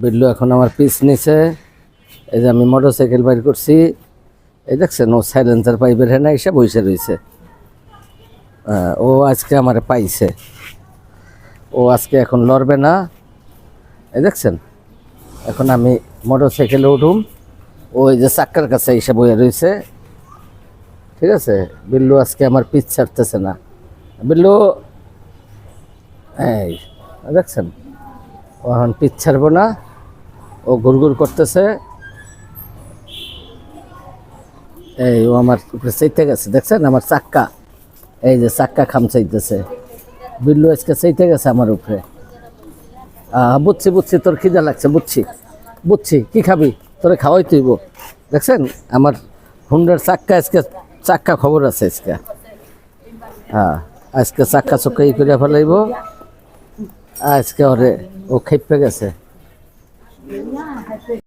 বিল্লু এখন আমার পিছ নিছে। এই যে আমি মোটর সাইকেল বাইর করছি, এই দেখছেন ও সাইলেন্সার পাইপের হেনা এসে বসে রয়েছে। ও আজকে আমার পাইছে, ও আজকে এখন লড়বে না। এই দেখছেন এখন আমি মোটর সাইকেলে উঠুম, ওই যে চাক্কার কাছে এসে বয়ে রয়েছে। ঠিক আছে, বিল্লু আজকে আমার পিছ ছাড়তেছে না। বিল্লু এই দেখছেন ও এখন পিছ ছাড়বো না, ও ঘুরঘুর করতেছে। এই ও আমার উপরে চাইতে গেছে, দেখছেন আমার চাক্কা, এই যে চাক্কা খামচাইতেছে। বিল্লু আজকে চাইতে গেছে আমার উপরে। বুঝছি বুঝছি, তোর খিদা লাগছে, বুঝছি বুঝছি, কি খাবি তোরে খাওয়াই তুইব। দেখছেন আমার হুন্ডার চাক্কা আজকে, চাক্কা খবর আছে আজকে। আজকে চাক্কা চক্কা ই করে ফেলাইব আজকে। ওরে ও খেপে গেছে।